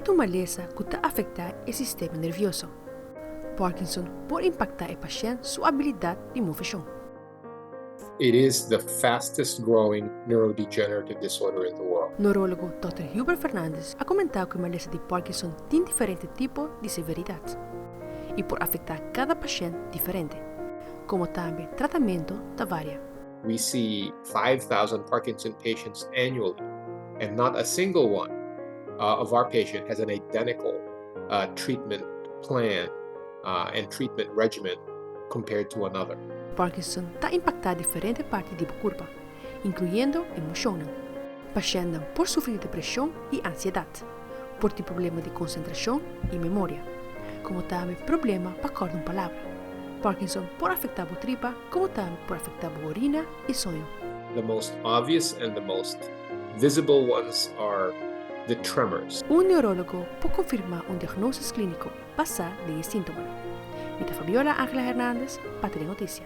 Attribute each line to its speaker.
Speaker 1: é uma malesa que está afetar o sistema nervioso. Parkinson pode impactar o paciente sua habilidade de moção.
Speaker 2: It is the fastest growing neurodegenerative disorder in the world.
Speaker 1: Neurólogo Dr. Fabiola Hernandez ha comentado que a malesa de Parkinson tem diferentes tipos de severidade e pode afetar cada paciente diferente, como também tratamento da varia.
Speaker 2: We see 5,000 Parkinson patients annually, and not a single one of our patients has an identical treatment plan and treatment regimen compared to another.
Speaker 1: Parkinson está impactando diferentes partes do corpo, incluindo emoções. Pacientes por sofrer depressão e ansiedade, por ter problema de concentração e memória, como também problema para acordar uma palavra. Parkinson pode afetar a tripa, como também pode afetar a urina e sonho.
Speaker 2: The most obvious and the most visible ones are the tremors.
Speaker 1: Neurólogo pode confirmar diagnóstico clínico basado em sintomas. Fabiola Angela Hernandez, para a notícia.